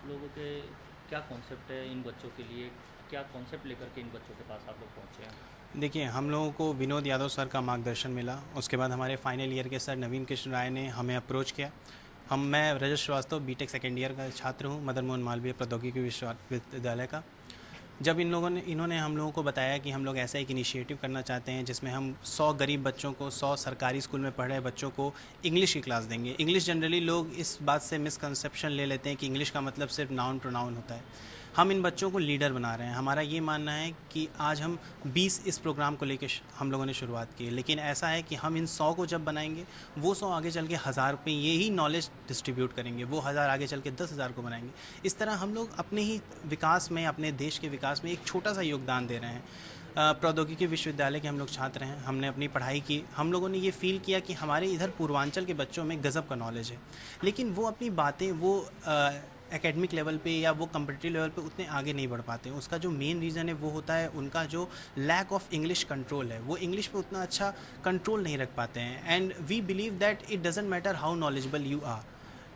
लोगों के क्या कॉन्सेप्ट है इन बच्चों के लिए, क्या कॉन्सेप्ट लेकर के इन बच्चों के पास आप लोग पहुँचे हैं? देखिए, हम लोगों को विनोद यादव सर का मार्गदर्शन मिला। उसके बाद हमारे फाइनल ईयर के सर नवीन कृष्ण राय ने हमें अप्रोच किया। मैं रजत श्रीवास्तव बीटेक सेकेंड ईयर का छात्र हूँ, मदन मोहन मालवीय प्रौद्योगिकी विश्वविद्यालय का। जब इन्होंने हम लोगों को बताया कि हम लोग ऐसा एक इनिशिएटिव करना चाहते हैं जिसमें हम 100 गरीब बच्चों को, 100 सरकारी स्कूल में पढ़ रहे बच्चों को इंग्लिश की क्लास देंगे। इंग्लिश जनरली लोग इस बात से मिसकंसेप्शन ले लेते हैं कि इंग्लिश का मतलब सिर्फ नाउन प्रोनाउन होता है। हम इन बच्चों को लीडर बना रहे हैं। हमारा ये मानना है कि आज हम 20 इस प्रोग्राम को लेकर हम लोगों ने शुरुआत की है, लेकिन ऐसा है कि हम इन 100 को जब बनाएंगे, वो 100 आगे चल के 1000 पे यही नॉलेज डिस्ट्रीब्यूट करेंगे, वो 1000 आगे चल के 10,000 को बनाएंगे। इस तरह हम लोग अपने ही विकास में, अपने देश के विकास में एक छोटा सा योगदान दे रहे हैं। प्रौद्योगिकी विश्वविद्यालय के हम लोग छात्र हैं। हमने अपनी पढ़ाई की। हम लोगों ने ये फील किया कि हमारे इधर पूर्वांचल के बच्चों में गज़ब का नॉलेज है, लेकिन वो अपनी बातें वो एकेडमिक लेवल पे या वो कम्पिटिटिव लेवल पे उतने आगे नहीं बढ़ पाते हैं। उसका जो मेन रीज़न है वो होता है उनका जो लैक ऑफ इंग्लिश कंट्रोल है। वो इंग्लिश पे उतना अच्छा कंट्रोल नहीं रख पाते हैं। And we believe that it doesn't matter how knowledgeable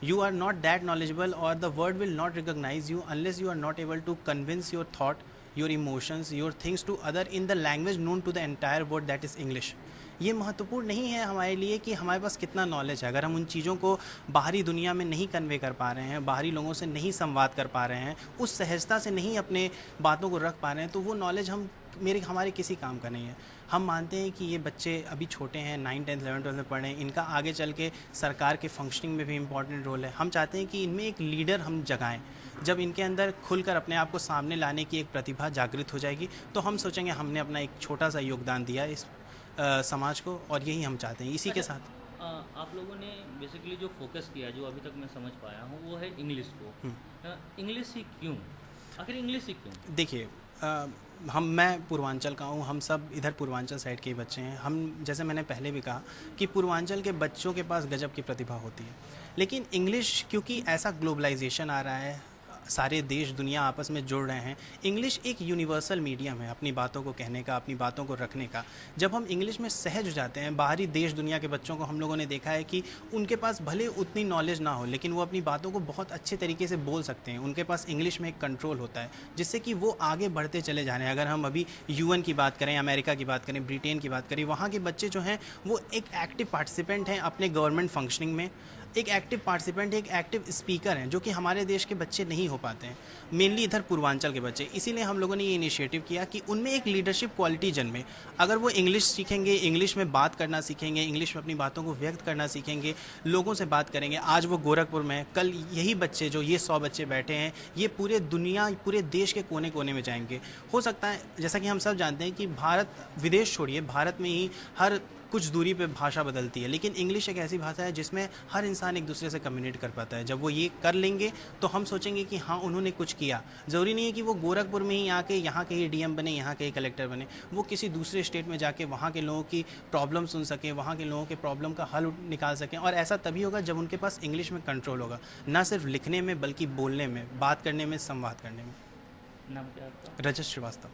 you are not that knowledgeable, or the world will not recognize you unless you are not able to convince your thought, your emotions, your things to other in the language known to the entire world, that is English. ये महत्वपूर्ण नहीं है हमारे लिए कि हमारे पास कितना knowledge है। अगर हम उन चीज़ों को बाहरी दुनिया में नहीं कन्वे कर पा रहे हैं, बाहरी लोगों से नहीं संवाद कर पा रहे हैं, उस सहजता से नहीं अपने बातों को रख पा रहे हैं, तो वो नॉलेज हमारे किसी काम का नहीं है। हम मानते हैं कि ये बच्चे अभी छोटे हैं, 9, 10, 11, 12 में पढ़ रहे हैं। इनका आगे चल के सरकार के फंक्शनिंग में भी इम्पॉर्टेंट रोल है। हम चाहते हैं कि इनमें एक लीडर हम जगाएं। जब इनके अंदर खुलकर अपने आप को सामने लाने की एक प्रतिभा जागृत हो जाएगी, तो हम सोचेंगे हमने अपना एक छोटा सा योगदान दिया इस समाज को, और यही हम चाहते हैं। इसी के साथ आप लोगों ने बेसिकली जो फोकस किया, जो अभी तक मैं समझ पाया हूँ, वो है इंग्लिश को। इंग्लिश ही क्यों? आखिर इंग्लिश ही क्यों? देखिए, मैं पूर्वांचल का हूँ। हम सब इधर पूर्वांचल साइड के ही बच्चे हैं। हम, जैसे मैंने पहले भी कहा, कि पूर्वांचल के बच्चों के पास गजब की प्रतिभा होती है, लेकिन इंग्लिश, क्योंकि ऐसा ग्लोबलाइजेशन आ रहा है, सारे देश दुनिया आपस में जुड़ रहे हैं, इंग्लिश एक यूनिवर्सल मीडियम है अपनी बातों को कहने का, अपनी बातों को रखने का। जब हम इंग्लिश में सहज हो जाते हैं, बाहरी देश दुनिया के बच्चों को हम लोगों ने देखा है कि उनके पास भले उतनी नॉलेज ना हो, लेकिन वो अपनी बातों को बहुत अच्छे तरीके से बोल सकते हैं। उनके पास इंग्लिश में एक कंट्रोल होता है, जिससे कि वो आगे बढ़ते चले जा रहे हैं। अगर हम अभी UN की बात करें, अमेरिका की बात करें, ब्रिटेन की बात करें, वहाँ के बच्चे जो हैं वो एक एक्टिव पार्टिसिपेंट हैं अपने गवर्नमेंट फंक्शनिंग में, एक एक्टिव पार्टिसिपेंट, एक एक्टिव स्पीकर हैं, जो कि हमारे देश के बच्चे नहीं हो पाते हैं, मेनली इधर पूर्वांचल के बच्चे। इसीलिए हम लोगों ने ये इनिशिएटिव किया कि उनमें एक लीडरशिप क्वालिटी जन्मे। अगर वो इंग्लिश सीखेंगे, इंग्लिश में बात करना सीखेंगे, इंग्लिश में अपनी बातों को व्यक्त करना सीखेंगे, लोगों से बात करेंगे। आज वो गोरखपुर में, कल यही बच्चे, जो ये 100 बच्चे बैठे हैं, ये पूरे दुनिया, पूरे देश के कोने कोने में जाएंगे। हो सकता है, जैसा कि हम सब जानते हैं कि भारत, विदेश छोड़िए, भारत में ही हर कुछ दूरी पे भाषा बदलती है, लेकिन इंग्लिश एक ऐसी भाषा है जिसमें हर इंसान एक दूसरे से कम्युनिकेट कर पाता है। जब वो ये कर लेंगे तो हम सोचेंगे कि हाँ, उन्होंने कुछ किया। ज़रूरी नहीं है कि वो गोरखपुर में ही आके यहाँ के ही DM बने, यहाँ के ही कलेक्टर बने। वो किसी दूसरे स्टेट में जाके वहाँ के लोगों की प्रॉब्लम सुन सकें, वहाँ के लोगों के प्रॉब्लम का हल निकाल सकें। और ऐसा तभी होगा जब उनके पास इंग्लिश में कंट्रोल होगा, ना सिर्फ लिखने में बल्कि बोलने में, बात करने में, संवाद करने में। नाम क्या आपका? रजत श्रीवास्तव।